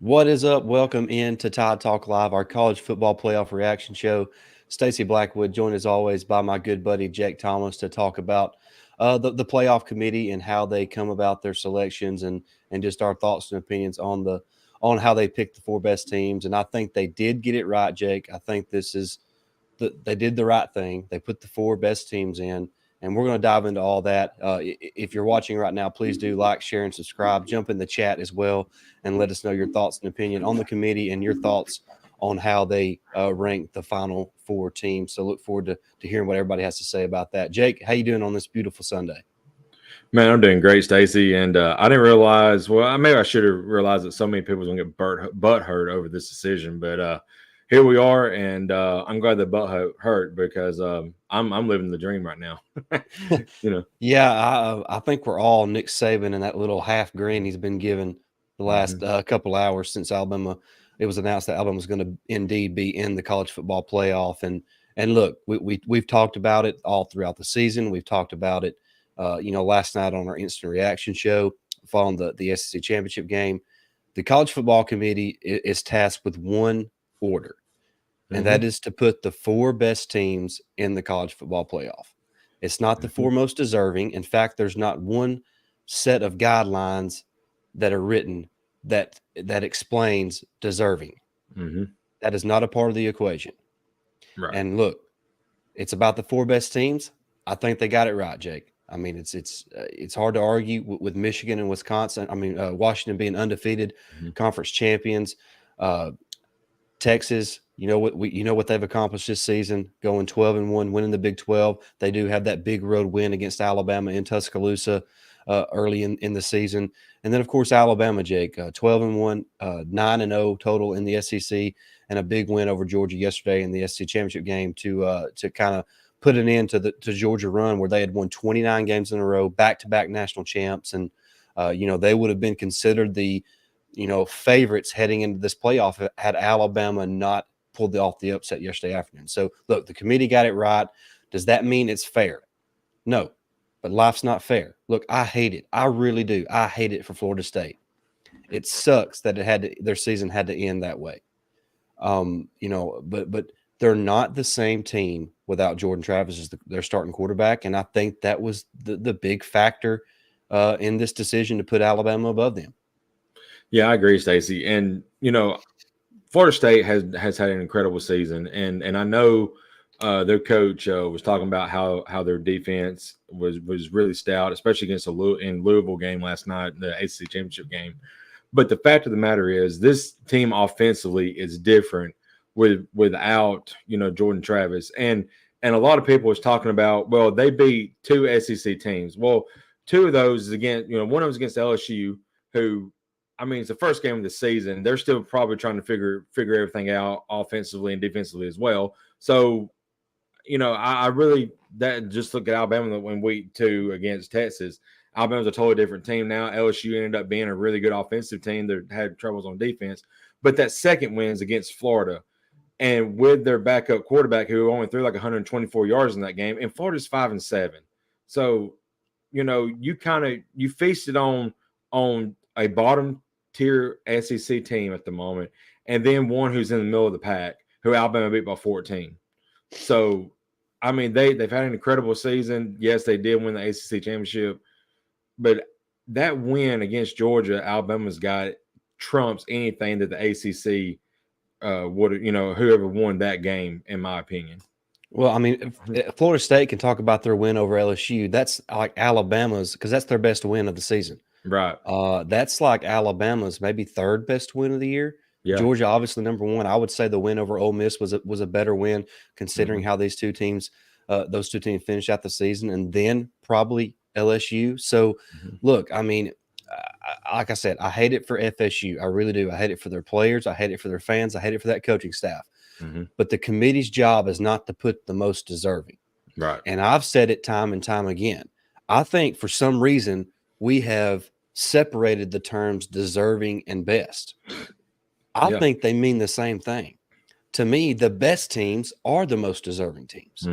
What is up? Welcome in to Tide Talk Live, our college football playoff reaction show. Stacey Blackwood, joined as always by my good buddy Jake Thomas to talk about the playoff committee and how they come about their selections and just our thoughts and opinions on how they picked the four best teams. And I think they did get it right, Jake. I think they did the right thing. They put the four best teams in, and we're going to dive into all that. If you're watching right now, please do like, share, and subscribe. Jump in the chat as well and let us know your thoughts and opinion on the committee and your thoughts on how they rank the final four teams. So look forward to hearing what everybody has to say about that. Jake, how you doing on this beautiful Sunday? Man, I'm doing great, Stacey. And I didn't realize, well, maybe I should have realized that so many people was going to get butt hurt over this decision. But here we are, and I'm glad that butt hurt because I'm living the dream right now. Yeah, I think we're all Nick Saban and that little half grin he's been given the last couple hours since Alabama. It was announced that Alabama was going to indeed be in the college football playoff. And look, we've talked about it all throughout the season. We've talked about it, last night on our instant reaction show following the SEC championship game. The college football committee is tasked with one order, and that is to put the four best teams in the college football playoff. It's not the four most deserving. In fact, there's not one set of guidelines that are written that explains deserving. That is not a part of the equation. Right. And look, it's about the four best teams. I think they got it right, Jake. I mean, it's hard to argue with Michigan and Wisconsin. I mean, Washington being undefeated conference champions. Texas, you know what they've accomplished this season, going 12-1, winning the Big 12. They do have that big road win against Alabama in Tuscaloosa early in the season. And then, of course, Alabama, Jake, 12-1, 9-0 total in the SEC, and a big win over Georgia yesterday in the SEC championship game to kind of put an end to Georgia run where they had won 29 games in a row, back-to-back national champs. And, they would have been considered the favorites heading into this playoff had Alabama not pulled off the upset yesterday afternoon. So, look, the committee got it right. Does that mean it's fair? No, but life's not fair. Look, I hate it. I really do. I hate it for Florida State. It sucks that their season had to end that way. But they're not the same team without Jordan Travis as their starting quarterback, and I think that was the big factor in this decision to put Alabama above them. Yeah, I agree, Stacey. And Florida State has had an incredible season, and I know their coach was talking about how their defense was really stout, especially against in Louisville game last night, the ACC championship game. But the fact of the matter is, this team offensively is different without Jordan Travis, and a lot of people was talking about, well, they beat two SEC teams. Well, two of those is against one of them was against LSU, who, I mean, it's the first game of the season. They're still probably trying to figure everything out offensively and defensively as well. So, I really just look at Alabama in week 2 against Texas. Alabama's a totally different team now. LSU ended up being a really good offensive team that had troubles on defense. But that second win is against Florida. And with their backup quarterback, who only threw like 124 yards in that game, and Florida's 5-7. So, you feasted on a bottom tier SEC team at the moment, and then one who's in the middle of the pack, who Alabama beat by 14. So, I mean, they've had an incredible season. Yes, they did win the ACC championship, but that win against Georgia, Alabama's got trumps anything that the ACC would, whoever won that game, in my opinion. Well, I mean, if Florida State can talk about their win over LSU, that's like Alabama's, because that's their best win of the season. Right. That's like Alabama's maybe third best win of the year. Yeah. Georgia, obviously, number one. I would say the win over Ole Miss was a better win, considering how those two teams finished out the season, and then probably LSU. So, look, I mean, like I said, I hate it for FSU. I really do. I hate it for their players. I hate it for their fans. I hate it for that coaching staff. But the committee's job is not to put the most deserving. Right. And I've said it time and time again. I think for some reason we have separated the terms deserving and best. I think they mean the same thing. To me, the best teams are the most deserving teams.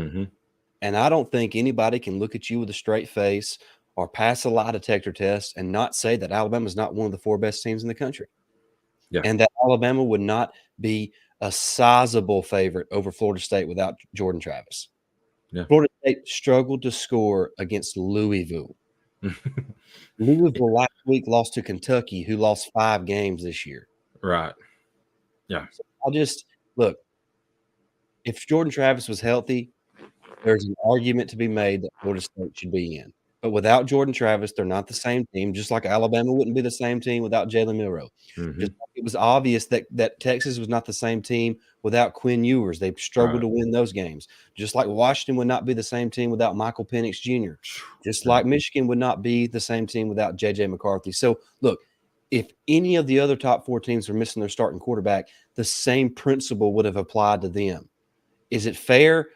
And I don't think anybody can look at you with a straight face or pass a lie detector test and not say that Alabama is not one of the four best teams in the country. Yeah. and that Alabama would not be a sizable favorite over Florida State without Jordan Travis. Yeah. Florida State struggled to score against Louisville. Louisville last week lost to Kentucky, who lost 5 games this year. Right. Yeah. So I'll just look, if Jordan Travis was healthy, there's an argument to be made that Florida State should be in. But without Jordan Travis, they're not the same team, just like Alabama wouldn't be the same team without Jalen Milroe. Mm-hmm. Just like it was obvious that Texas was not the same team without Quinn Ewers. They struggled Right. to win those games. Just like Washington would not be the same team without Michael Penix Jr. Just Yeah. like Michigan would not be the same team without J.J. McCarthy. So, look, if any of the other top 4 teams are missing their starting quarterback, the same principle would have applied to them. Is it fair?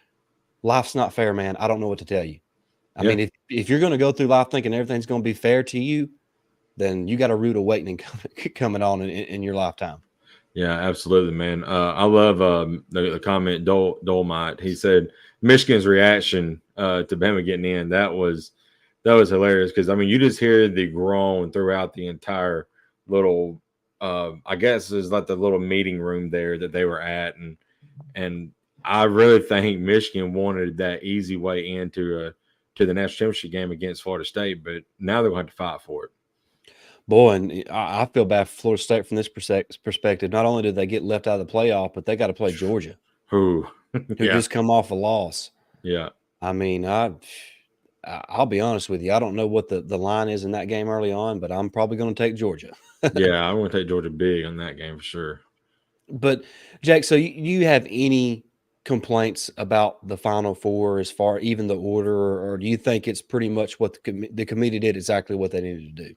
Life's not fair, man. I don't know what to tell you. I Yeah. mean, if you're going to go through life thinking everything's going to be fair to you, then you got a rude awakening coming on in your lifetime. Yeah, absolutely, man. I love the comment Dolmite. He said Michigan's reaction to Bama getting in. That was hilarious because I mean you just hear the groan throughout the entire little. I guess it's like the little meeting room there that they were at, and I really think Michigan wanted that easy way into to the national championship game against Florida State, but now they're going to have to fight for it. Boy, and I feel bad for Florida State from this perspective. Not only did they get left out of the playoff, but they got to play Georgia, Who yeah. just come off a loss. Yeah. I mean, I'll be honest with you. I don't know what the line is in that game early on, but I'm probably going to take Georgia. Yeah, I want to take Georgia big on that game for sure. But, Jake, so you have any complaints about the Final Four as far even the order, or do you think it's pretty much what the committee did exactly what they needed to do?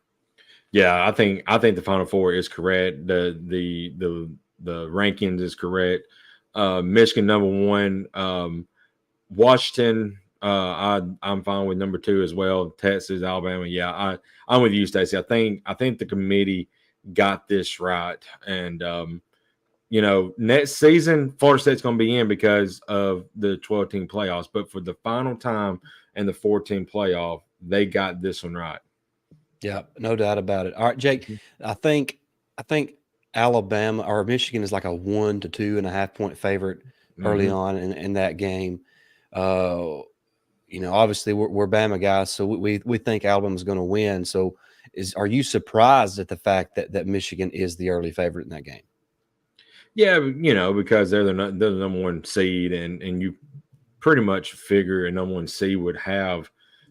Yeah, I think the Final Four is correct. The rankings is correct. Michigan #1. Washington, I'm fine with #2 as well. Texas, Alabama. Yeah, I'm with you, Stacey. I think the committee got this right, and next season Florida State's going to be in because of the 12-team playoffs. But for the final time and the 14 playoff, they got this one right. Yeah, no doubt about it. All right, Jake, I think Alabama or Michigan is like a 1 to 2.5 point favorite early on in that game. Obviously we're Bama guys, so we think Alabama's going to win. So are you surprised at the fact that Michigan is the early favorite in that game? Yeah, because they're the #1 seed, and you pretty much figure a #1 seed would have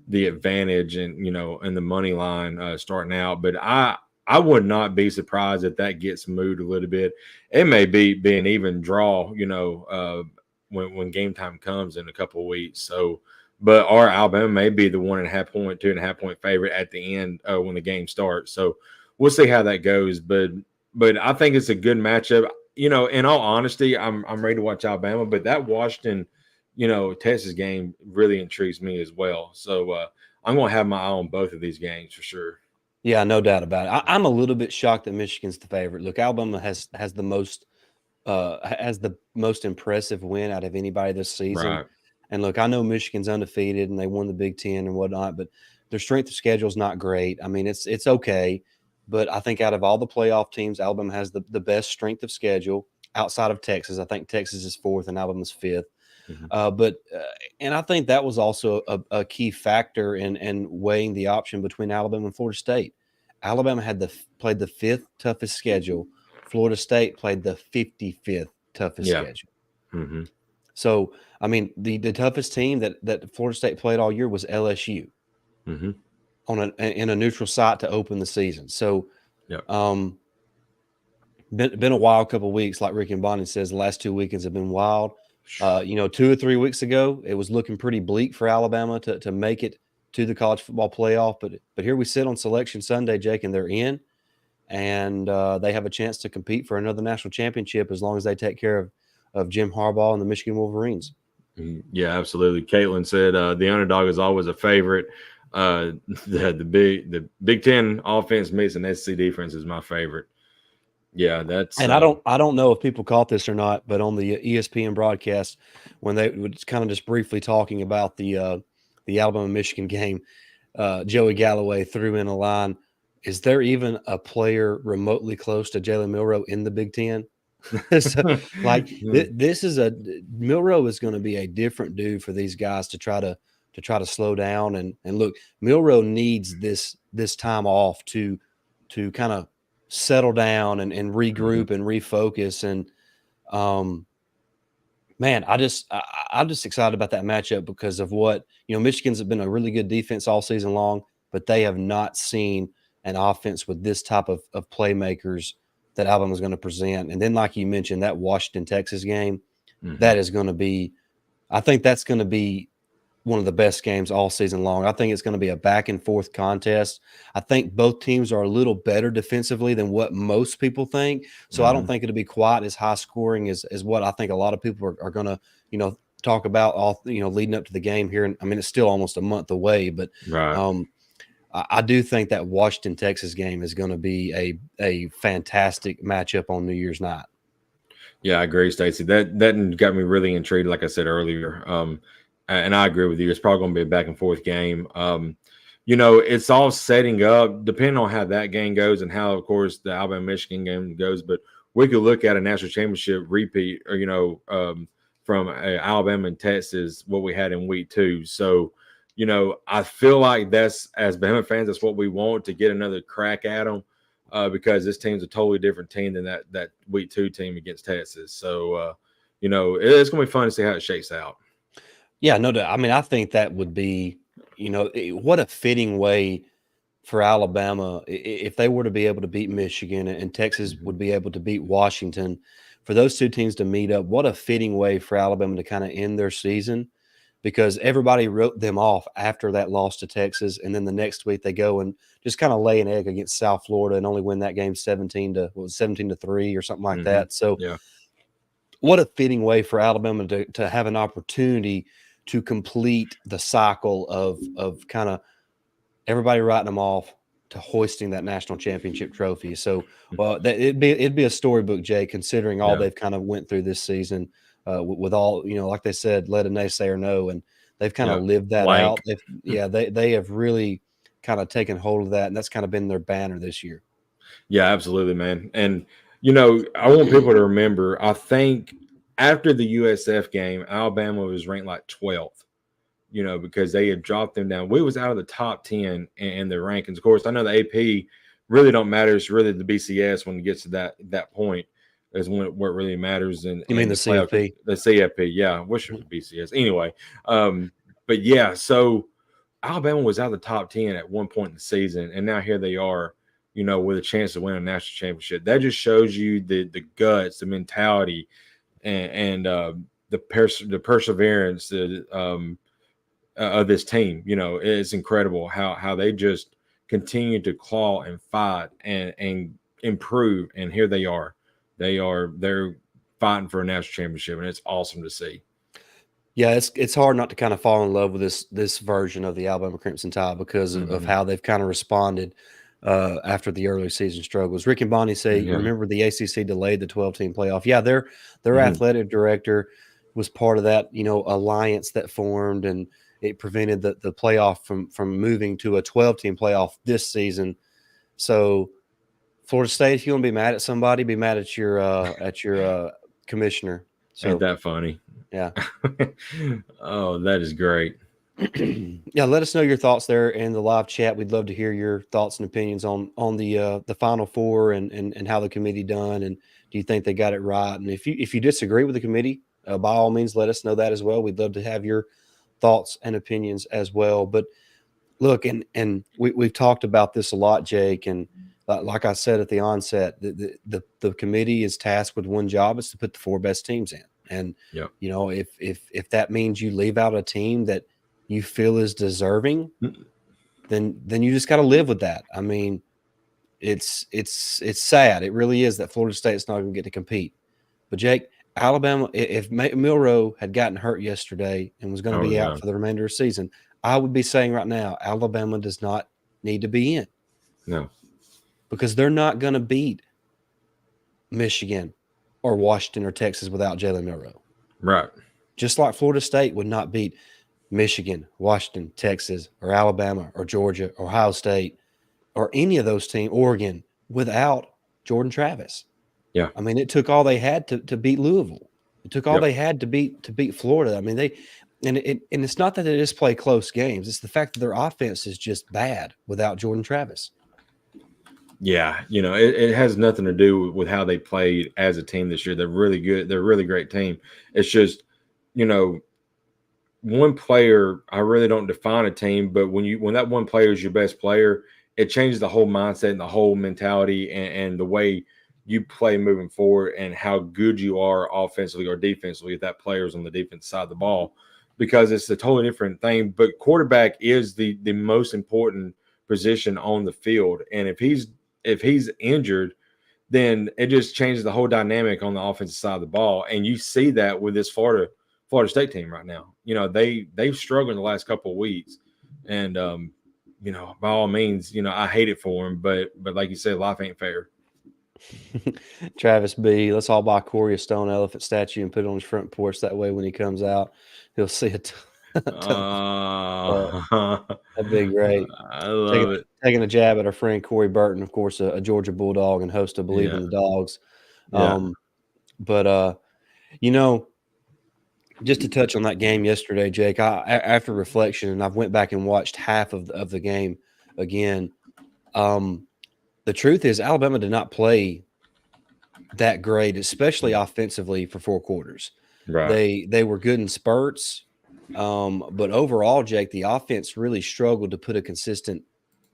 the advantage and in the money line starting out. But I would not be surprised if that gets moved a little bit. It may be an even draw, when game time comes in a couple of weeks. So, but our Alabama may be the 1.5 point, 2.5 point favorite at the end when the game starts. So we'll see how that goes. But I think it's a good matchup. In all honesty, I'm ready to watch Alabama, but that Washington, Texas game really intrigues me as well. So I'm going to have my eye on both of these games for sure. Yeah, no doubt about it. I'm a little bit shocked that Michigan's the favorite. Look, Alabama has the most impressive win out of anybody this season. Right. And look, I know Michigan's undefeated and they won the Big Ten and whatnot, but their strength of schedule is not great. I mean, it's okay, but I think out of all the playoff teams, Alabama has the best strength of schedule outside of Texas. I think Texas is 4th and Alabama's 5th. And I think that was also a key factor in weighing the option between Alabama and Florida State. Alabama played the 5th toughest schedule. Florida State played the 55th toughest schedule. Mm-hmm. So, I mean, the toughest team that Florida State played all year was LSU in a neutral site to open the season. So, been a wild couple of weeks, like Rick and Bonnie says. The last 2 weekends have been wild. 2 or 3 weeks ago, it was looking pretty bleak for Alabama to make it to the college football playoff. But here we sit on Selection Sunday, Jake, and they're in, and they have a chance to compete for another national championship as long as they take care of Jim Harbaugh and the Michigan Wolverines. Yeah, absolutely. Caitlin said the underdog is always a favorite. The Big Ten offense meets an SEC defense is my favorite. Yeah, that's and I don't know if people caught this or not, but on the ESPN broadcast, when they were kind of just briefly talking about the Alabama Michigan game, Joey Galloway threw in a line. is there even a player remotely close to Jalen Milroe in the Big Ten? So, like this is Milroe is going to be a different dude for these guys to try to slow down and look. Milroe needs this time off to kind of settle down and regroup and refocus. And man, I'm just excited about that matchup because of what Michigan's been a really good defense all season long, but they have not seen an offense with this type of playmakers that Alabama's going to present. And then, like you mentioned, that Washington Texas game, that is going to be, I think that's going to be one of the best games all season long. I think it's going to be a back and forth contest. I think both teams are a little better defensively than what most people think. So I don't think it'll be quite as high scoring as what I think a lot of people are going to, talk about all, leading up to the game here. And I mean, it's still almost a month away, but I do think that Washington Texas game is going to be a fantastic matchup on New Year's night. Yeah, I agree, Stacey. That got me really intrigued, like I said earlier. And I agree with you. It's probably going to be a back and forth game. It's all setting up, depending on how that game goes and how, of course, the Alabama Michigan game goes. But we could look at a national championship repeat, or from Alabama and Texas, what we had in week 2. So, I feel like that's, as Bama fans, that's what we want, to get another crack at them, because this team's a totally different team than that week 2 team against Texas. So, it's going to be fun to see how it shakes out. Yeah, no doubt. I mean, I think that would be, what a fitting way for Alabama if they were to be able to beat Michigan and Texas would be able to beat Washington, for those two teams to meet up. What a fitting way for Alabama to kind of end their season, because everybody wrote them off after that loss to Texas. And then the next week they go and just kind of lay an egg against South Florida and only win that game 17-3 or something like that. So what a fitting way for Alabama to have an opportunity to complete the cycle of kind of everybody writing them off to hoisting that national championship trophy. So it'd be a storybook, Jay, considering all they've kind of went through this season, with all, like they said, let a naysayer know, and they've kind of lived that out. They have really kind of taken hold of that, and that's kind of been their banner this year. Yeah, absolutely, man. And I want people to remember, I think after the USF game, Alabama was ranked like 12th, because they had dropped them down. We was out of the top 10 in the rankings. Of course, I know the AP really don't matter. It's really the BCS when it gets to that point is where it really matters. And you mean the CFP? The CFP, yeah. I wish it was BCS. Anyway, but yeah, so Alabama was out of the top 10 at one point in the season, and now here they are, with a chance to win a national championship. That just shows you the guts, the mentality, and the perseverance of this team. It's incredible how they just continue to claw and fight and improve. And here they are. They're fighting for a national championship, and it's awesome to see. Yeah, it's hard not to kind of fall in love with this version of the Alabama Crimson Tide because of how they've kind of responded after the early season struggles. Rick and Bonnie say, remember the ACC delayed the 12-team playoff. Yeah, their athletic director was part of that, alliance that formed, and it prevented the playoff from moving to a 12-team playoff this season. So Florida State, if you want to be mad at somebody, be mad at your commissioner. So, ain't that funny? Yeah. Oh, that is great. Yeah, let us know your thoughts there in the live chat. We'd love to hear your thoughts and opinions on the Final Four and how the committee done, and do you think they got it right? And if you disagree with the committee, by all means, let us know that as well. We'd love to have your thoughts and opinions as well. But look, and we've talked about this a lot, Jake, and like I said at the onset, the committee is tasked with one job: is to put the 4 best teams in. And if that means you leave out a team that you feel is deserving, then you just got to live with that. I mean, it's sad. It really is that Florida State's not going to get to compete. But Jake, Alabama, if Milroe had gotten hurt yesterday and was going to be out for the remainder of the season, I would be saying right now, Alabama does not need to be in. No. Because they're not going to beat Michigan or Washington or Texas without Jalen Milroe. Right. Just like Florida State would not beat Michigan, Washington, Texas, or Alabama, or Georgia, or Ohio State or any of those teams, Oregon, without Jordan Travis. Yeah. I mean, it took all they had to beat Louisville. It took all Yep. they had to beat Florida. I mean, and it's not that they just play close games. It's the fact that their offense is just bad without Jordan Travis. Yeah, it has nothing to do with how they played as a team this year. They're really good. They're a really great team. It's just, one player, I really don't define a team, but when that one player is your best player, it changes the whole mindset and the whole mentality and the way you play moving forward and how good you are offensively or defensively if that player is on the defense side of the ball, because it's a totally different thing. But quarterback is the most important position on the field. And if he's injured, then it just changes the whole dynamic on the offensive side of the ball. And you see that with this Florida State team right now. They've struggled in the last couple of weeks. And, by all means, I hate it for them. But like you said, life ain't fair. Travis B, let's all buy Corey a stone elephant statue and put it on his front porch. That way when he comes out, he'll see it. That'd be great. I love it. Taking a jab at our friend Corey Burton, of course, a Georgia Bulldog and host of Believe in the Dogs. But just to touch on that game yesterday, Jake, after reflection, and I've went back and watched half of the game again. The truth is Alabama did not play that great, especially offensively, for 4 quarters. Right. They were good in spurts. But overall, Jake, the offense really struggled to put a consistent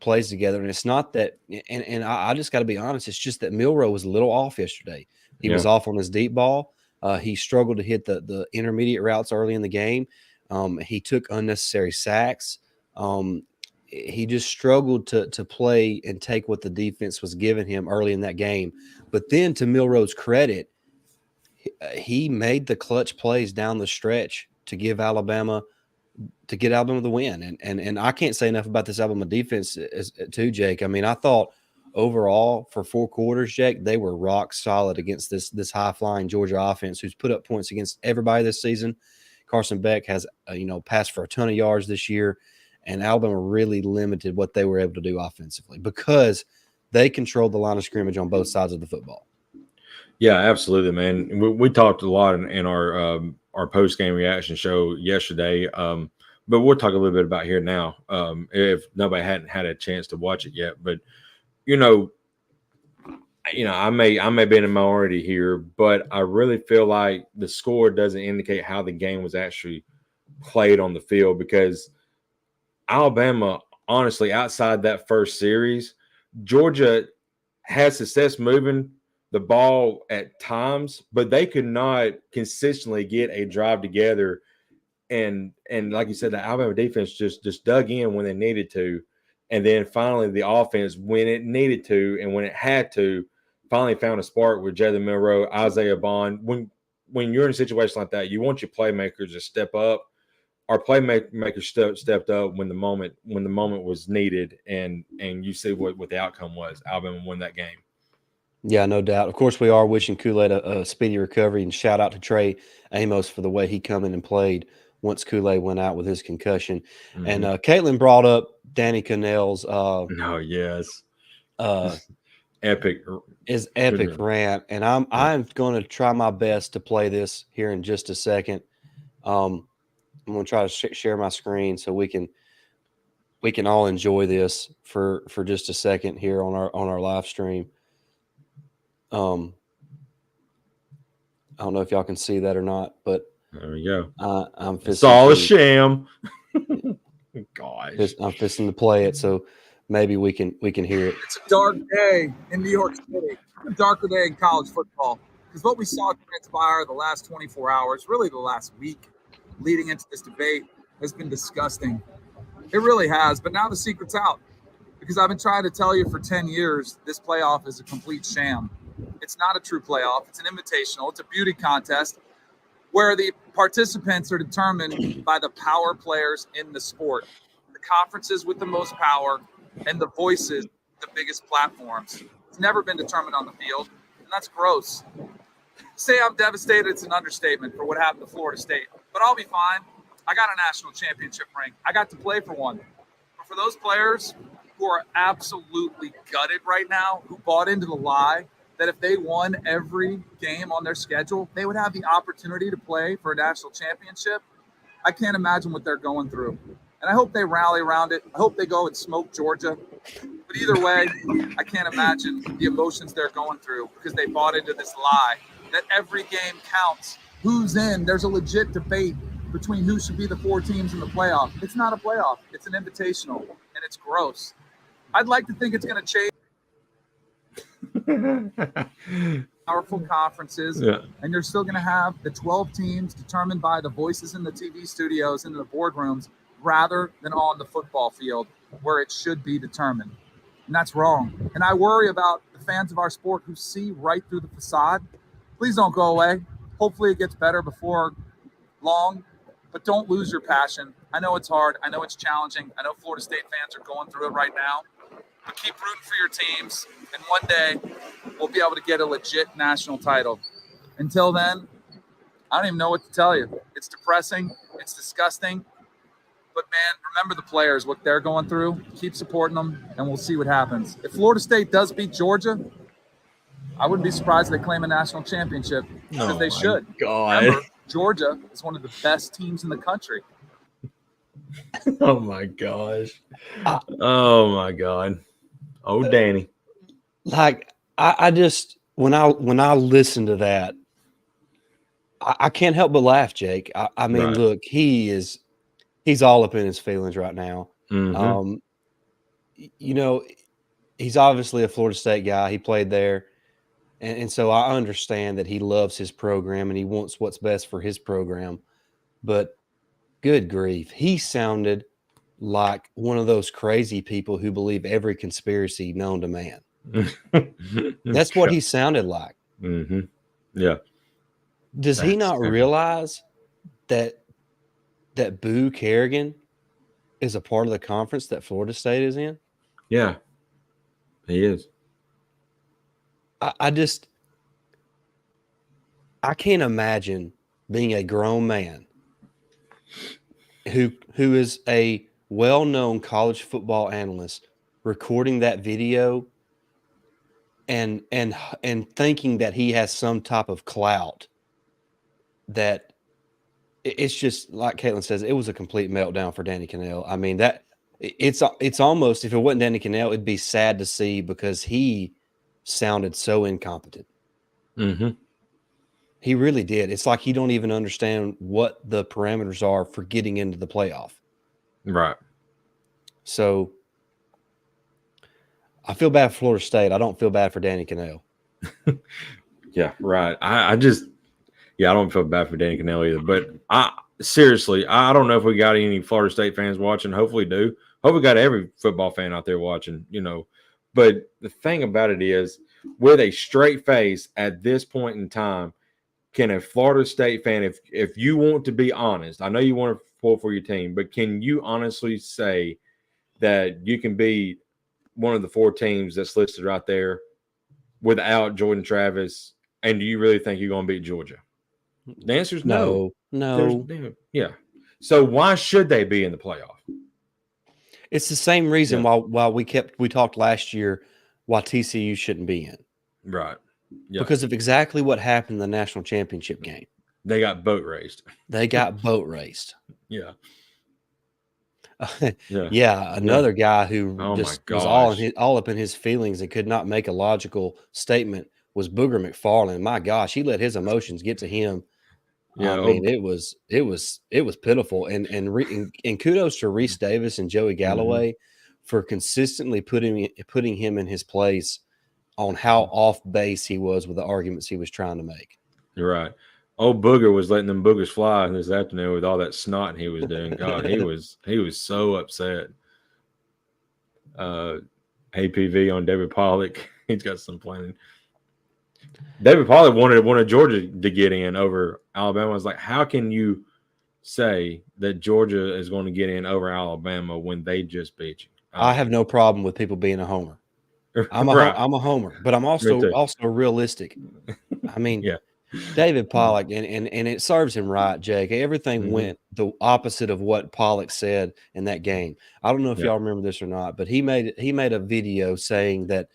plays together. And it's not that, and I just got to be honest, it's just that Milroe was a little off yesterday. He was off on his deep ball. He struggled to hit the intermediate routes early in the game. He took unnecessary sacks. He just struggled to play and take what the defense was giving him early in that game. But then, to Milroe's credit, he made the clutch plays down the stretch to get Alabama the win. And I can't say enough about this Alabama defense too, Jake. I mean, I thought overall for 4 quarters, Jake, they were rock solid against this high-flying Georgia offense who's put up points against everybody this season. Carson Beck has, passed for a ton of yards this year, and Alabama really limited what they were able to do offensively because they controlled the line of scrimmage on both sides of the football. Yeah, absolutely, man. We talked a lot in our post-game reaction show yesterday, but we'll talk a little bit about here now if nobody hadn't had a chance to watch it yet. But I may be in a minority here, but I really feel like the score doesn't indicate how the game was actually played on the field, because Alabama, honestly, outside that first series, Georgia had success moving the ball at times, but they could not consistently get a drive together. And like you said, the Alabama defense just dug in when they needed to. And then finally the offense, when it needed to and when it had to, finally found a spark with Jalen Milroe, Isaiah Bond. When you're in a situation like that, you want your playmakers to step up. Our playmakers stepped up when the moment was needed, and you see what the outcome was. Alabama won that game. Yeah, no doubt. Of course, we are wishing Kool-Aid a speedy recovery, and shout out to Trey Amos for the way he come in and played once Kool-Aid went out with his concussion. Mm-hmm. And Caitlin brought up Danny Cannell's epic rant, and I'm going to try my best to play this here in just a second. I'm going to try to share my screen so we can all enjoy this for just a second here on our live stream. I don't know if y'all can see that or not, but there we go. It's all a sham. Gosh, I'm fixing to play it, so maybe we can hear it. It's a dark day in New York City. A darker day in college football, because what we saw transpire the last 24 hours, really the last week, leading into this debate, has been disgusting. It really has. But now the secret's out, because I've been trying to tell you for 10 years this playoff is a complete sham. It's not a true playoff. It's an invitational. It's a beauty contest where the participants are determined by the power players in the sport, the conferences with the most power, and the voices, the biggest platforms. It's never been determined on the field, and that's gross. Say I'm devastated, it's an understatement for what happened to Florida State, but I'll be fine. I got a national championship ring. I got to play for one. But for those players who are absolutely gutted right now, who bought into the lie that if they won every game on their schedule, they would have the opportunity to play for a national championship. I can't imagine what they're going through. And I hope they rally around it. I hope they go and smoke Georgia. But either way, I can't imagine the emotions they're going through because they bought into this lie that every game counts. Who's in? There's a legit debate between who should be the 4 teams in the playoff. It's not a playoff. It's an invitational, and it's gross. I'd like to think it's going to change. Powerful conferences, and you're still going to have the 12 teams determined by the voices in the TV studios and in the boardrooms rather than on the football field where it should be determined. And that's wrong. And I worry about the fans of our sport who see right through the facade. Please don't go away. Hopefully it gets better before long, but don't lose your passion. I know it's hard. I know it's challenging. I know Florida State fans are going through it right now. But keep rooting for your teams, and one day we'll be able to get a legit national title. Until then, I don't even know what to tell you. It's depressing. It's disgusting. But, man, remember the players, what they're going through. Keep supporting them, and we'll see what happens. If Florida State does beat Georgia, I wouldn't be surprised if they claim a national championship because they should. God. Remember, Georgia is one of the best teams in the country. Oh, my gosh. Oh, my God. Oh, Danny. Like I just when I listen to that, I can't help but laugh, Jake. I mean, Right. look, he's all up in his feelings right now. Mm-hmm. You know, he's obviously a Florida State guy. He played there, and so I understand that he loves his program and he wants what's best for his program. But good grief, he sounded like one of those crazy people who believe every conspiracy known to man. That's what he sounded like. Mm-hmm. Yeah. Does he not realize that Boo Kerrigan is a part of the conference that Florida State is in? Yeah, he is. I can't imagine being a grown man who is a well-known college football analyst recording that video and thinking that he has some type of clout. That it's just like Caitlin says, it was a complete meltdown for Danny Cannell. I mean, that it's almost, if it wasn't Danny Cannell, it'd be sad to see because he sounded so incompetent. Mm-hmm. He really did. It's like he don't even understand what the parameters are for getting into the playoff. Right. So I feel bad for Florida State. I don't feel bad for Danny Cannell. Yeah, right. I don't feel bad for Danny Cannell either. But seriously, I don't know if we got any Florida State fans watching. Hopefully do. Hope we got every football fan out there watching, But the thing about it is, with a straight face at this point in time, can a Florida State fan, if you want to be honest, I know you want to pull for your team, but can you honestly say that you can be one of the 4 teams that's listed right there without Jordan Travis, and do you really think you're going to beat Georgia? The answer is no. Yeah. So why should they be in the playoff? It's the same reason why we talked last year why TCU shouldn't be in. Right. Yeah. Because of exactly what happened in the national championship game. They got boat raced. Yeah. Another guy who just was all up in his feelings and could not make a logical statement was Booger McFarland. My gosh, he let his emotions get to him. Yeah, I mean, it was pitiful. And kudos to Reese Davis and Joey Galloway for consistently putting him in his place on how off base he was with the arguments he was trying to make. You're right. Old Booger was letting them boogers fly this afternoon with all that snot he was doing. God, he was so upset. APV on David Pollock. He's got some planning. David Pollock wanted Georgia to get in over Alabama. I was like, how can you say that Georgia is going to get in over Alabama when they just beat you? I have no problem with people being a homer. I'm a homer, but I'm also realistic. I mean, David Pollock, and it serves him right, Jake. Everything Mhm. went the opposite of what Pollock said in that game. I don't know if Yeah. y'all remember this or not, but he made a video saying that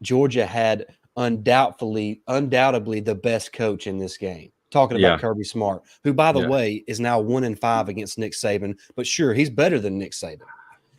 Georgia had undoubtedly the best coach in this game. Talking about Yeah. Kirby Smart, who, by the Yeah. way, is now 1-5 against Nick Saban. But sure, he's better than Nick Saban.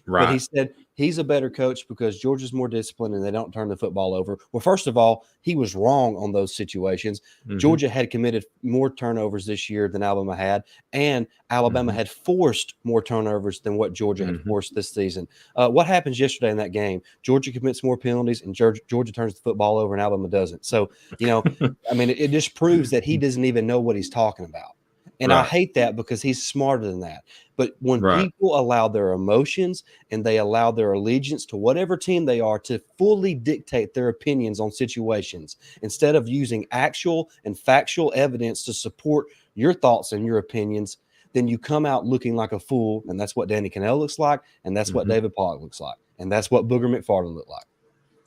But he Right. said he's a better coach because Georgia's more disciplined and they don't turn the football over. Well, first of all, he was wrong on those situations. Mhm. Georgia had committed more turnovers this year than Alabama had, and Alabama Mhm. had forced more turnovers than what Georgia had Mhm. forced this season. What happens yesterday in that game? Georgia commits more penalties, and Georgia turns the football over, and Alabama doesn't. So, I mean, it just proves that he doesn't even know what he's talking about. And I Right. hate that because he's smarter than that. But when Right. people allow their emotions and they allow their allegiance to whatever team they are to fully dictate their opinions on situations, instead of using actual and factual evidence to support your thoughts and your opinions, then you come out looking like a fool. And that's what Danny Cannell looks like. And that's what Mhm. David Pollock looks like. And that's what Booger McFarland looked like.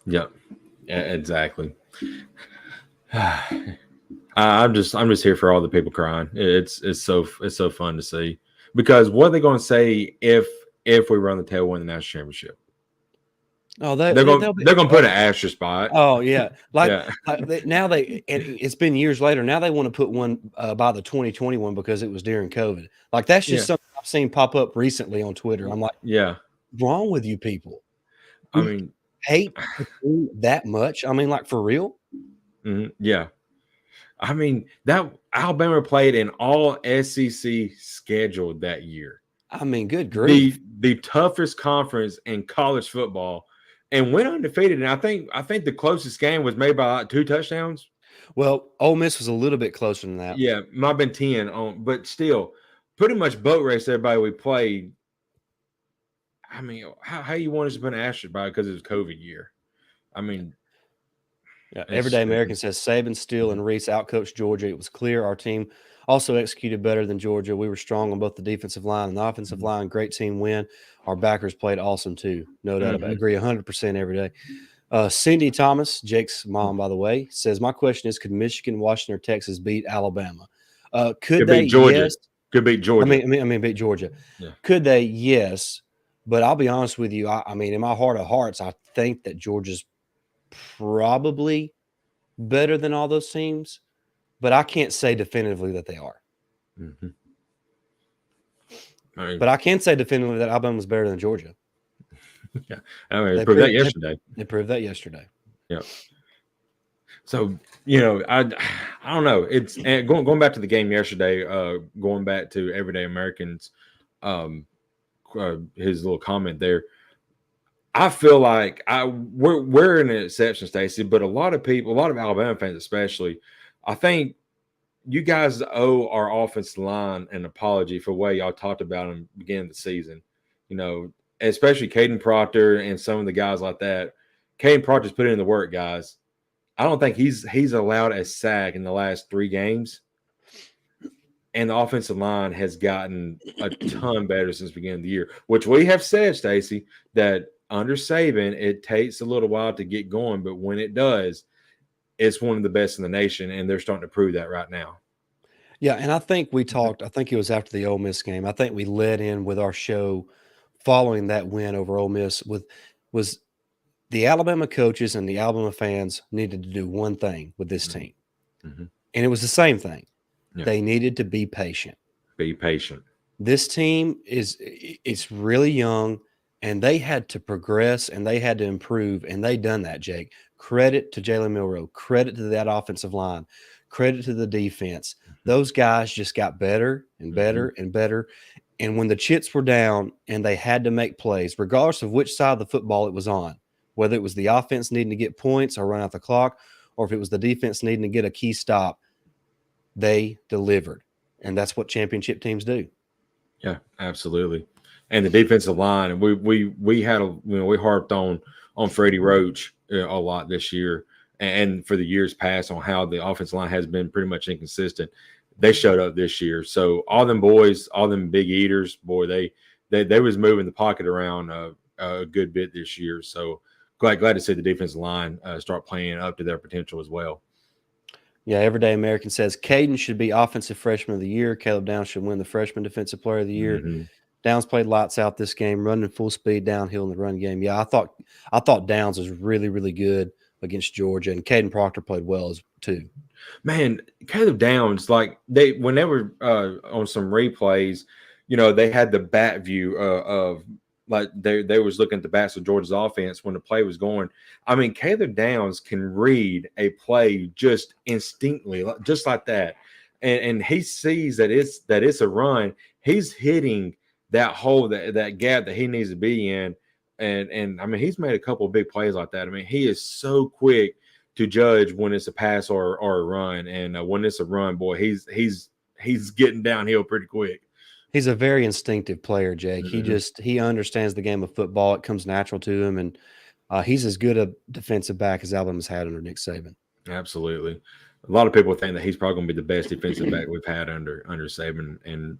Yep. Yeah, exactly. I'm just here for all the people crying. It's so fun to see, because what are they going to say if we run the tail win the national championship? Oh, They're they'll going be. to put an asterisk by it. Oh yeah, Yeah. now it's been years later. Now they want to put one by the 2021 because it was during COVID. Like that's just Yeah. something I've seen pop up recently on Twitter. I'm like, Yeah. what's wrong with you people? I You mean, hate the team that much? I mean, like for real? yeah. I mean, that Alabama played an all SEC schedule that year. I mean, good grief. The toughest conference in college football, and went undefeated. And I think the closest game was made by like 2 touchdowns. Well, Ole Miss was a little bit closer than that. Yeah, might have been 10 on, but still, pretty much boat race everybody we played. I mean, how you want us to put an asterisk by it because it was COVID year? I mean, Yeah, Everyday American says Saban, Steele, and Reese outcoached Georgia. It was clear our team also executed better than Georgia. We were strong on both the defensive line and the offensive line. Great team win. Our backers played awesome too. No doubt about it. Agree 100% every day. Cindy Thomas, Jake's mom, by the way, says, my question is, could Michigan, Washington, or Texas beat Alabama? Could they? beat Georgia. Yes. Could beat Georgia. I mean, beat Georgia. Yeah. Could they? Yes. But I'll be honest with you. I mean, in my heart of hearts, I think that Georgia's probably better than all those teams, but I can't say definitively that they are. Mhm. I mean, But I can say definitively that Alabama was better than Georgia. yeah, I mean, they proved that yesterday. They proved that yesterday. Yeah. So I don't know. It's and going back to the game yesterday. Going back to Everyday Americans, his little comment there. I feel like we're an exception, Stacey, but a lot of people, a lot of Alabama fans especially, I think you guys owe our offensive line an apology for the way y'all talked about them beginning of the season. Especially Caden Proctor and some of the guys like that. Caden Proctor's put in the work, guys. I don't think he's allowed a sack in the last 3 games. And the offensive line has gotten a ton better since the beginning of the year, which we have said, Stacey, that under Saban, it takes a little while to get going, but when it does, it's one of the best in the nation, and they're starting to prove that right now. Yeah, and I think we talked, I think it was after the Ole Miss game. I think we led in with our show following that win over Ole Miss was the Alabama coaches and the Alabama fans needed to do one thing with this team. Mm-hmm. And it was the same thing. Yeah. They needed to be patient. Be patient. This team it's really young, and they had to progress and they had to improve, and they done that, Jake. Credit to Jalen Milroe. Credit to that offensive line. Credit to the defense. Those guys just got better and better and better. And when the chips were down and they had to make plays, regardless of which side of the football it was on, whether it was the offense needing to get points or run out the clock, or if it was the defense needing to get a key stop, they delivered. And that's what championship teams do. Yeah, absolutely. And the defensive line, and we had we harped on Freddie Roach a lot this year, and for the years past on how the offensive line has been pretty much inconsistent. They showed up this year. So all them boys, all them big eaters, boy, they was moving the pocket around a good bit this year. So glad to see the defensive line start playing up to their potential as well. Yeah, Everyday American says Caden should be Offensive Freshman of the Year. Caleb Downs should win the Freshman Defensive Player of the Year. Mm-hmm. Downs played lights out this game, running full speed downhill in the run game. Yeah, I thought Downs was really, really good against Georgia, and Caden Proctor played well too. Man, Caleb Downs, like they when they were on some replays, you know, they had the bat view of like they was looking at the bats of Georgia's offense when the play was going. I mean, Caleb Downs can read a play just instinctively, just like that, and he sees that it's a run. He's hitting that hole, that gap that he needs to be in, and I mean, he's made a couple of big plays like that. I mean, he is so quick to judge when it's a pass or a run, and when it's a run, boy, he's getting downhill pretty quick. He's a very instinctive player, Jake. Mm-hmm. He understands the game of football. It comes natural to him, and he's as good a defensive back as Alabama's had under Nick Saban. Absolutely. A lot of people think that he's probably going to be the best defensive back we've had under Saban, and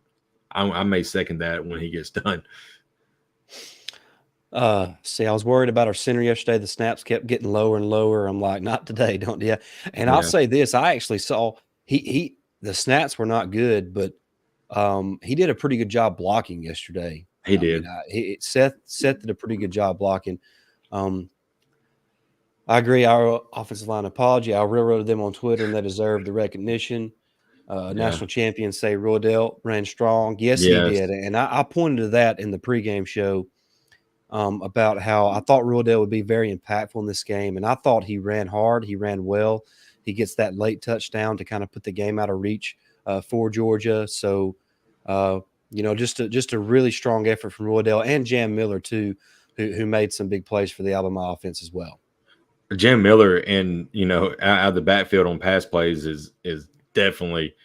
I may second that when he gets done. See, I was worried about our center yesterday. The snaps kept getting lower and lower. I'm like, not today, don't you? And I'll say this: I actually saw the snaps were not good, but he did a pretty good job blocking yesterday. He did. Seth did a pretty good job blocking. I agree. Our offensive line apology. I railroaded them on Twitter, and they deserve the recognition. National champions say Rodell ran strong. Yes, he did, and I pointed to that in the pregame show. About how I thought Rodell would be very impactful in this game, and I thought he ran hard, he ran well. He gets that late touchdown to kind of put the game out of reach for Georgia. So, just a really strong effort from Rodell and Jam Miller too, who made some big plays for the Alabama offense as well. Jam Miller, and out of the backfield on pass plays is definitely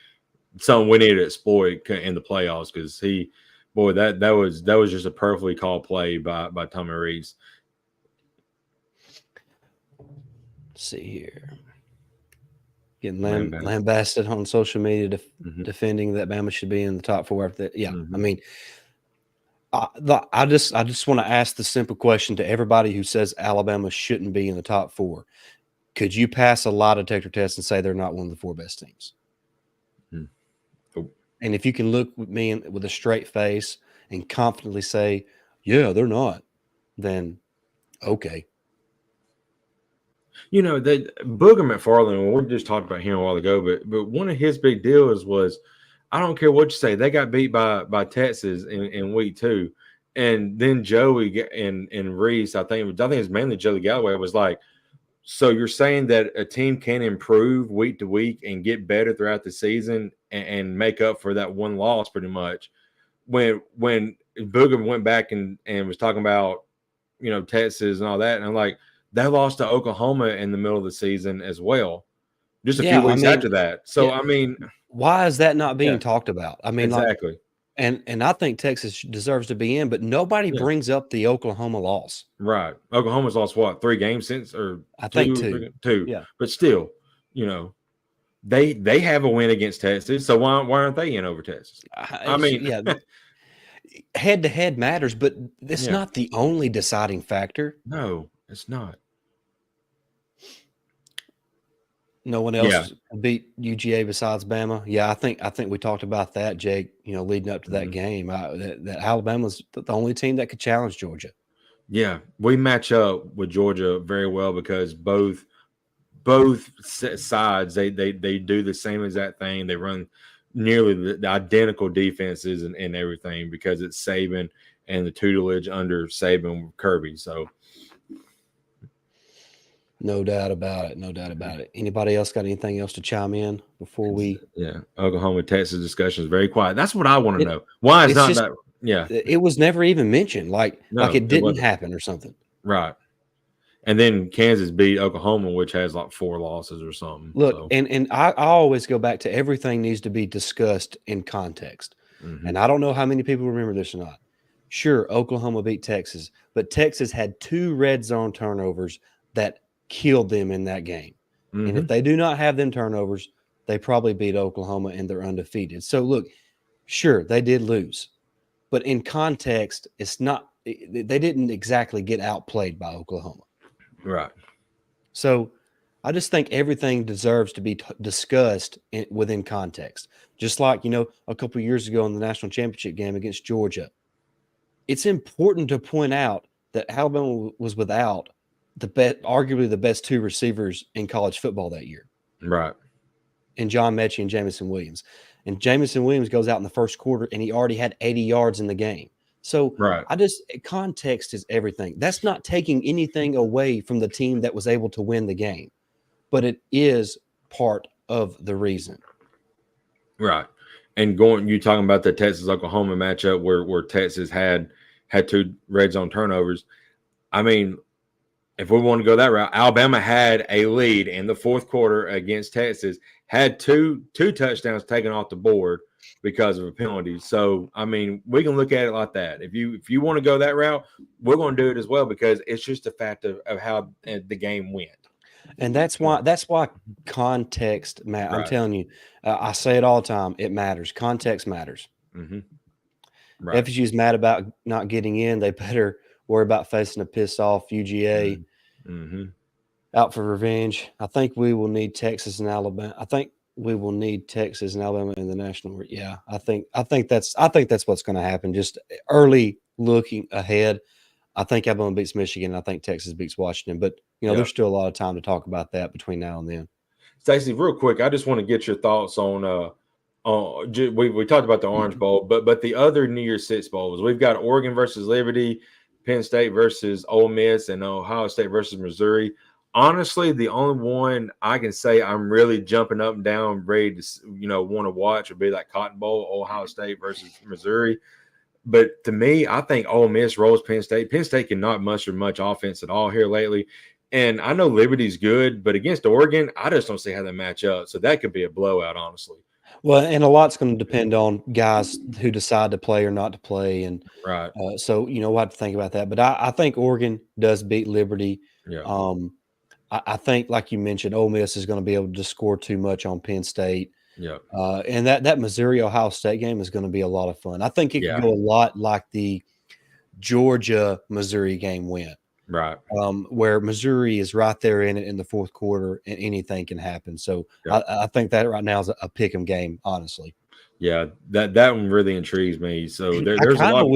something we need to exploit in the playoffs, because that was just a perfectly called play by Tommy Rees. Let's see here. Getting lambasted on social media defending that Bama should be in the top 4 after that. Yeah, I mean, I just want to ask the simple question to everybody who says Alabama shouldn't be in the top 4. Could you pass a lie detector test and say they're not one of the 4 best teams? And if you can look with me with a straight face and confidently say, yeah, they're not, then okay. That Booger McFarland, we just talked about him a while ago, but one of his big deals was, I don't care what you say, they got beat by Texas in week 2. And then Joey and Reese, I think it was mainly Joey Galloway, was like, so you're saying that a team can improve week to week and get better throughout the season and make up for that one loss pretty much? When Booger went back and was talking about, Texas and all that, and I'm like, they lost to Oklahoma in the middle of the season as well, just a few weeks after that. So, I mean, why is that not being talked about? I mean, exactly. And I think Texas deserves to be in, but nobody brings up the Oklahoma loss. Right. Oklahoma's lost what, 3 games since, or I think 2. Yeah. But still, they have a win against Texas. So why aren't they in over Texas? I mean, head-to-head matters, but it's not the only deciding factor. No, it's not. No one else beat UGA besides Bama. Yeah, I think we talked about that, Jake. Leading up to that game, that Alabama's the only team that could challenge Georgia. Yeah, we match up with Georgia very well because both sides they do the same exact thing. They run nearly the identical defenses and everything, because it's Saban and the tutelage under Saban with Kirby. So. No doubt about it. Anybody else got anything else to chime in before we? Yeah, Oklahoma Texas discussion is very quiet. That's what I want to know. Why is not that? Yeah, it was never even mentioned. Like it didn't happen or something. Right. And then Kansas beat Oklahoma, which has like 4 losses or something. Look, and I always go back to everything needs to be discussed in context. And I don't know how many people remember this or not. Sure, Oklahoma beat Texas, but Texas had 2 red zone turnovers that killed them in that game. And if they do not have them turnovers, they probably beat Oklahoma and they're undefeated. So look, sure, they did lose, but in context, it's not, they didn't exactly get outplayed by Oklahoma. Right. So I just think everything deserves to be discussed within context. Just like, a couple of years ago in the national championship game against Georgia, it's important to point out that Alabama was without arguably the best two receivers in college football that year. Right. And John Mechie and Jamison Williams. And Jamison Williams goes out in the first quarter and he already had 80 yards in the game. So Right. context is everything. That's not taking anything away from the team that was able to win the game, but it is part of the reason. Right. And you talking about the Texas-Oklahoma matchup where Texas had 2 red zone turnovers. I mean, if we want to go that route, Alabama had a lead in the fourth quarter against Texas, had two touchdowns taken off the board because of a penalty. So, I mean, we can look at it like that. If you want to go that route, we're going to do it as well because it's just a fact of how the game went. And that's why context matters. Right. I'm telling you, I say it all the time. It matters. Context matters. Mm-hmm. Right. FSU's mad about not getting in. They better worry about facing a pissed off UGA out for revenge. I think we will need Texas and Alabama. I think we will need Texas and Alabama in the national. Yeah, I think that's what's going to happen. Just early looking ahead. I think Alabama beats Michigan. And I think Texas beats Washington. But there's still a lot of time to talk about that between now and then. Stacey, real quick, I just want to get your thoughts on. We talked about the Orange Bowl, but the other New Year's Six bowls. We've got Oregon versus Liberty, Penn State versus Ole Miss, and Ohio State versus Missouri. Honestly, the only one I can say I'm really jumping up and down, ready to want to watch would be that Cotton Bowl, Ohio State versus Missouri. But to me, I think Ole Miss rolls Penn State. Penn State cannot muster much offense at all here lately. And I know Liberty's good, but against Oregon, I just don't see how they match up. So that could be a blowout, honestly. Well, and a lot's going to depend on guys who decide to play or not to play. And right. So, we'll have to think about that. But I think Oregon does beat Liberty. Yeah. I think, like you mentioned, Ole Miss is going to be able to score too much on Penn State. Yeah. And that Missouri-Ohio State game is going to be a lot of fun. I think it could go a lot like the Georgia-Missouri game went. Right. Where Missouri is right there in it in the fourth quarter and anything can happen. So I think that right now is a pick 'em game, honestly. Yeah, that one really intrigues me. So there's a lot.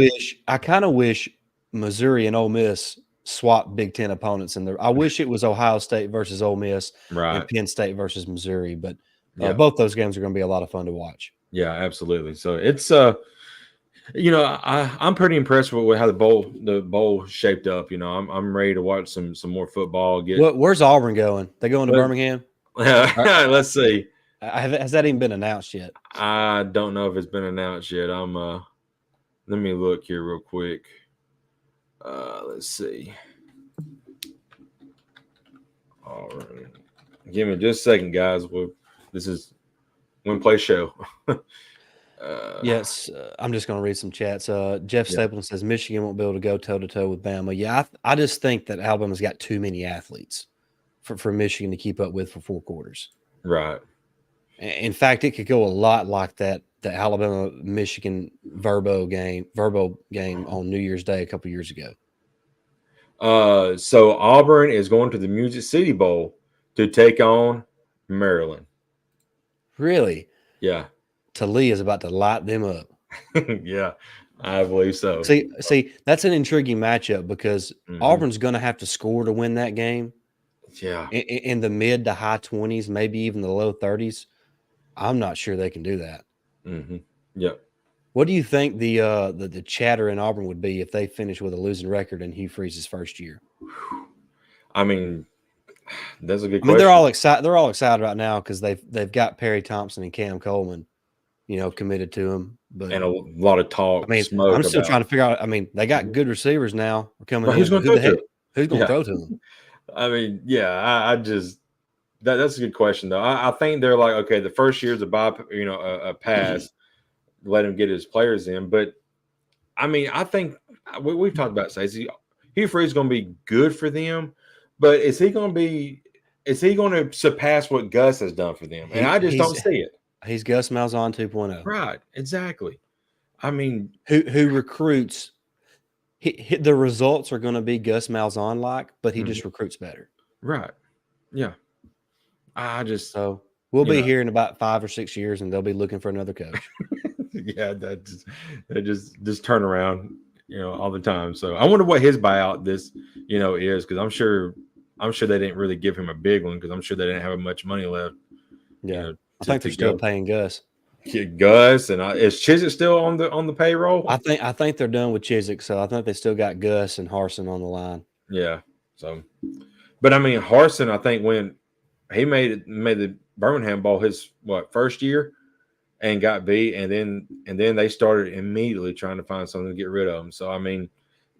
I kind of wish Missouri and Ole Miss swap Big Ten opponents in there. I wish it was Ohio State versus Ole Miss and Penn State versus Missouri, but both those games are going to be a lot of fun to watch. Yeah, absolutely. So it's I'm pretty impressed with how the bowl shaped up. I'm ready to watch some more football. Where's Auburn going? They going to Birmingham? Let's see. Has that even been announced yet? I don't know if it's been announced yet. Let me look here real quick. Let's see. All right. Give me just a second, guys. This is Win Play Show. Yes, I'm just going to read some chats. Jeff Stapleton says Michigan won't be able to go toe-to-toe with Bama. Yeah, I just think that Alabama's got too many athletes for Michigan to keep up with for 4 quarters. Right. In fact, it could go a lot like the Alabama-Michigan Verbo game on New Year's Day a couple years ago. So Auburn is going to the Music City Bowl to take on Maryland. Really? Yeah. Talia is about to light them up. Yeah, I believe so. See, that's an intriguing matchup because Auburn's going to have to score to win that game. Yeah, in the mid to high 20s, maybe even the low 30s. I'm not sure they can do that. Yeah. What do you think the chatter in Auburn would be if they finish with a losing record in Hugh Freeze's first year? I mean, that's a good question. They're all excited. They're all excited right now because they've got Perry Thompson and Cam Coleman, committed to him. And a lot of talk. I'm still trying to figure out. They got good receivers now. Coming in. Who's going to throw to them? I just that's a good question though. I think they're like, okay, the first year's a pass, let him get his players in. But I think we've talked about Stacey. Hugh Freeze is going to be good for them, but is he going to surpass what Gus has done for them? And I just don't see it. He's Gus Malzahn 2.0. Right, exactly. Who recruits? The results are going to be Gus Malzahn like, but he just recruits better. Right. Yeah. So we'll be know. here in about 5 or 6 years, and they'll be looking for another coach. Yeah, that just turn around, all the time. So I wonder what his buyout is, because I'm sure they didn't really give him a big one because I'm sure they didn't have much money left. Yeah, I think they're still paying Gus. Gus and is Chisholm still on the payroll? I think they're done with Chisholm, so I think they still got Gus and Harsin on the line. Yeah. So, but I mean, Harsin, I think when he made the Birmingham Bowl his first year and got beat, and then they started immediately trying to find something to get rid of him. So I mean,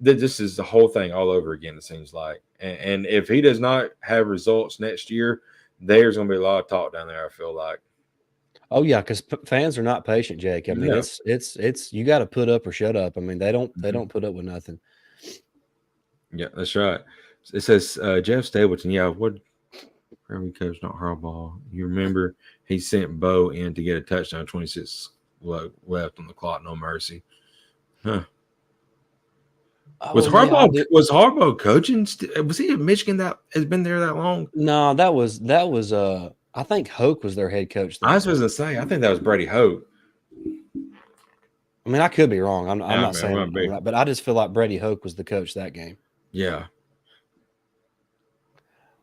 this is the whole thing all over again. It seems like, and if he does not have results next year, there's going to be a lot of talk down there. I feel like. Oh yeah, because fans are not patient, Jake. I mean, it's you got to put up or shut up. I mean, they don't put up with nothing. Yeah, that's right. It says Jeff Stapleton. Yeah, what? Every coach, not Harbaugh. You remember he sent Bo in to get a touchdown, 26 left on the clock, no mercy. Huh? Was Harbaugh coaching? Was he at Michigan that has been there that long? No, that was I think Hoke was their head coach. I was going to say, I think that was Brady Hoke. I mean, I could be wrong. I'm not saying that, but I just feel like Brady Hoke was the coach that game. Yeah.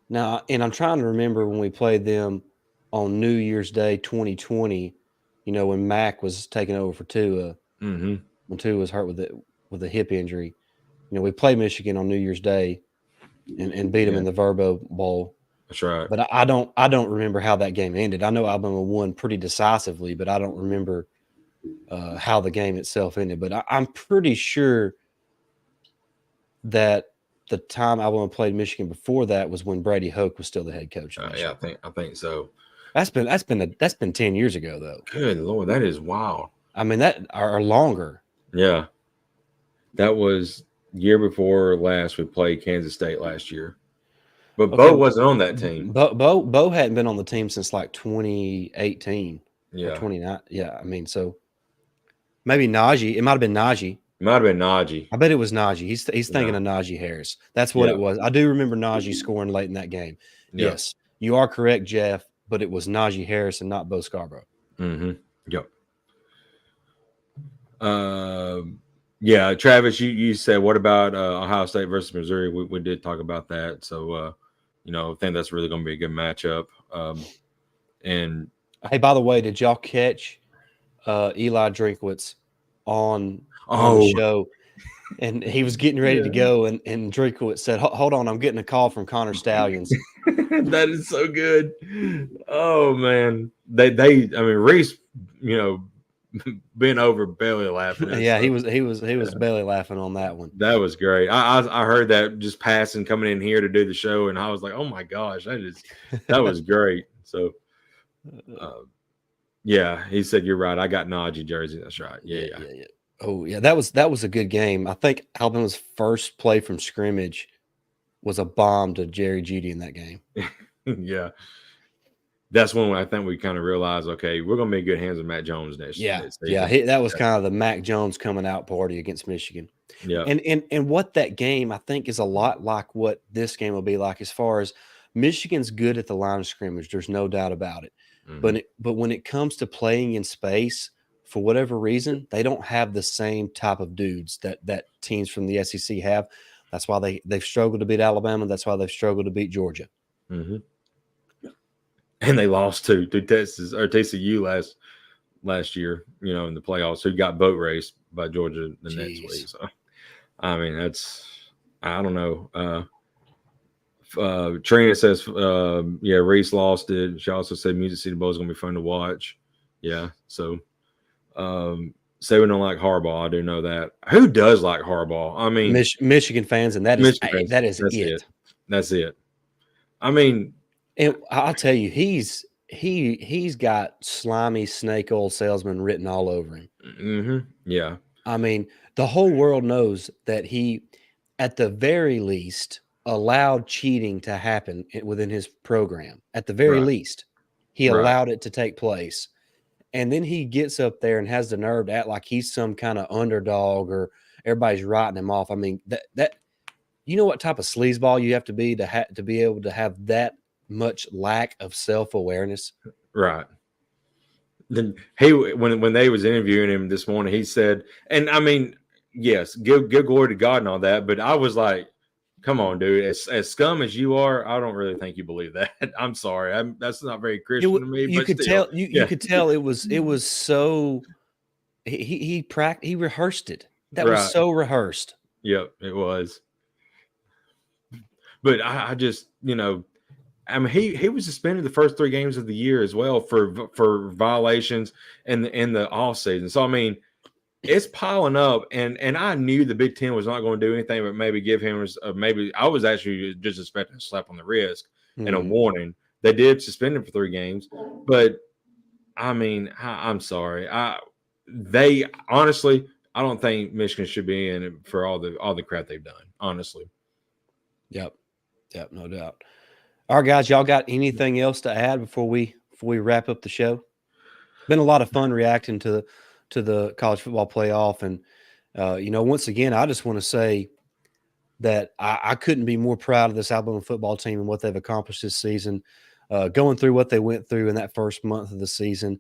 Now, and I'm trying to remember when we played them on New Year's Day 2020, when Mac was taking over for Tua, when Tua was hurt with a hip injury. We played Michigan on New Year's Day and beat them in the Verbo Bowl. That's right. But I don't remember how that game ended. I know Alabama won pretty decisively, but I don't remember how the game itself ended. But I'm pretty sure that the time Alabama played Michigan before that was when Brady Hoke was still the head coach. Yeah, I think so. That's been 10 years ago though. Good Lord, that is wild. I mean, that are longer. Yeah, that was year before last. We played Kansas State last year, but Bo wasn't on that team. Bo hadn't been on the team since like 2018. Yeah, 29. Yeah, I mean, so maybe Najee. It might have been Najee. It might have been Najee. I bet it was Najee. He's thinking of Najee Harris. That's what it was. I do remember Najee scoring late in that game. Yeah. Yes, you are correct, Jeff, but it was Najee Harris and not Bo Scarborough. Mm-hmm. Yep. Yeah, Travis, you said, what about Ohio State versus Missouri? We did talk about that. So, I think that's really going to be a good matchup. And hey, by the way, did y'all catch Eli Drinkwitz on the show? And he was getting ready to go, and Drinkwitz said, "Hold on, I'm getting a call from Connor Stallions." That is so good. Oh man, I mean, Reese, bent over belly laughing. Yeah, he was belly laughing on that one. That was great. I heard that just passing coming in here to do the show, and I was like, oh my gosh, that was great. So, yeah, he said you're right. I got Najee jersey. That's right. Yeah. Oh yeah, that was a good game. I think Alabama's first play from scrimmage was a bomb to Jerry Jeudy in that game. Yeah. That's when I think we kind of realized, okay, we're going to be in good hands with Mac Jones next season. That was kind of the Mac Jones coming out party against Michigan. Yeah. And what that game, I think, is a lot like what this game will be like as far as Michigan's good at the line of scrimmage. There's no doubt about it. Mm-hmm. But when it comes to playing in space, for whatever reason, they don't have the same type of dudes that teams from the SEC have. That's why they've struggled to beat Alabama. That's why they've struggled to beat Georgia. Mm-hmm. And they lost to Texas or TCU last year, in the playoffs, who got boat raced by Georgia the next week. So, I mean, I don't know. Trina says, Reese lost it. She also said Music City Bowl is going to be fun to watch. Yeah. So, say we don't like Harbaugh. I do know that. Who does like Harbaugh? I mean, Michigan fans, and that is it. That's it. I mean, and I'll tell you, he's got slimy snake oil salesman written all over him. Mm-hmm. Yeah. I mean, the whole world knows that he, at the very least, allowed cheating to happen within his program. At the very least, he allowed it to take place. And then he gets up there and has the nerve to act like he's some kind of underdog or everybody's writing him off. I mean, that you know what type of sleazeball you have to be to be able to have that much lack of self-awareness. Right. Then when they was interviewing him this morning, he said, and I mean, yes, give glory to God and all that, but I was like, come on, dude, as scum as you are, I don't really think you believe that. I'm sorry, that's not very Christian to me. You But could still, tell you could tell it was so he rehearsed it. That was right. so rehearsed. Yep, it was. But I just, I mean, he was suspended the first 3 games of the year as well for violations in the off season. So I mean, it's piling up, and I knew the Big Ten was not going to do anything but maybe give him maybe I was actually just expecting a slap on the wrist and a warning. They did suspend him for 3 games, but I mean, I'm sorry. They honestly, I don't think Michigan should be in it for all the crap they've done. Honestly. Yep, no doubt. All right, guys, y'all got anything else to add before we wrap up the show? Been a lot of fun reacting to the college football playoff, and once again, I just want to say that I couldn't be more proud of this Alabama football team and what they've accomplished this season. Going through what they went through in that first month of the season,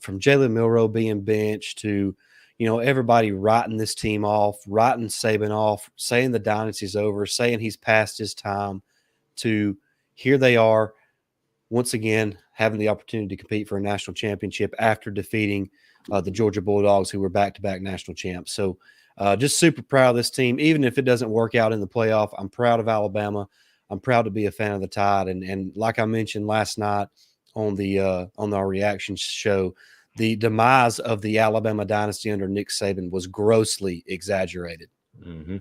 from Jalen Milroe being benched to, everybody writing this team off, writing Saban off, saying the dynasty's over, saying he's past his time, to here they are once again having the opportunity to compete for a national championship after defeating the Georgia Bulldogs, who were back-to-back national champs. So just super proud of this team. Even if it doesn't work out in the playoff, I'm proud of Alabama. I'm proud to be a fan of the Tide. And like I mentioned last night on our reaction show, the demise of the Alabama dynasty under Nick Saban was grossly exaggerated. Mm-hmm.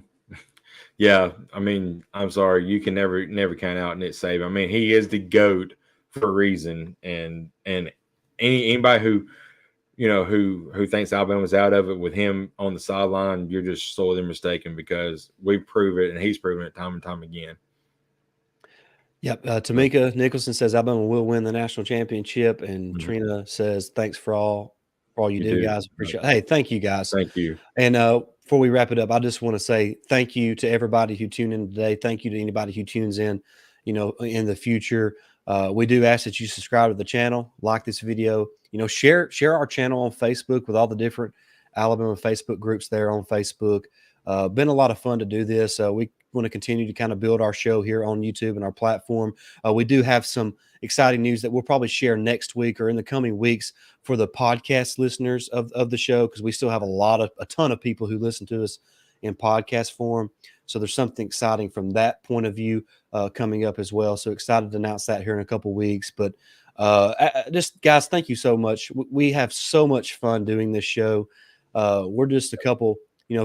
Yeah, I mean, I'm sorry, you can never count out Nick Saban. I mean, he is the GOAT for a reason, and anybody who who thinks Alabama's out of it with him on the sideline, you're just sorely mistaken, because we prove it, and he's proven it time and time again. Yep. Tamika Nicholson says Alabama will win the national championship, and Trina says thanks for all you do, guys. Appreciate it. Hey, thank you, guys. Thank you. And before we wrap it up, I just want to say thank you to everybody who tuned in today. Thank you to anybody who tunes in, in the future. We do ask that you subscribe to the channel, like this video, share our channel on Facebook with all the different Alabama Facebook groups there on Facebook. Been a lot of fun to do this. We want to continue to kind of build our show here on YouTube and our platform. We do have some exciting news that we'll probably share next week or in the coming weeks for the podcast listeners of the show, because we still have a ton of people who listen to us in podcast form. So there's something exciting from that point of view coming up as well. So excited to announce that here in a couple weeks. But just guys, thank you so much. We have so much fun doing this show. We're just a couple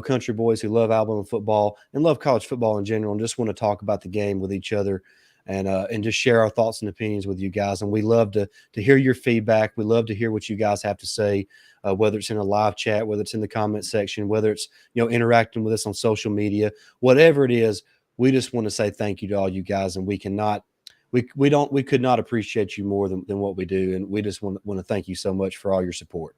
country boys who love Alabama football and love college football in general, and just want to talk about the game with each other and just share our thoughts and opinions with you guys. And we love to hear your feedback. We love to hear what you guys have to say, whether it's in a live chat, whether it's in the comment section, whether it's, interacting with us on social media, whatever it is. We just want to say thank you to all you guys. And we could not appreciate you more than what we do. And we just want to thank you so much for all your support.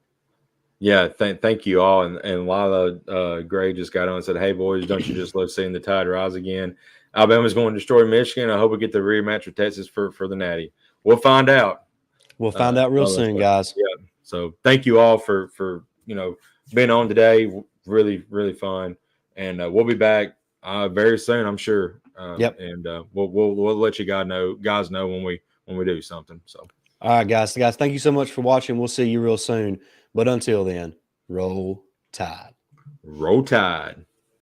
Yeah, thank you all. And Lila Gray just got on and said, "Hey boys, don't you just love seeing the Tide rise again? Alabama's going to destroy Michigan. I hope we get the rematch with Texas for the Natty. We'll find out. We'll find out real soon, guys. Yeah. So thank you all for being on today. Really, really fun. And we'll be back very soon, I'm sure. Yep. And we'll let you guys know when we do something. So all right, guys, thank you so much for watching. We'll see you real soon. But until then, roll Tide. Roll Tide.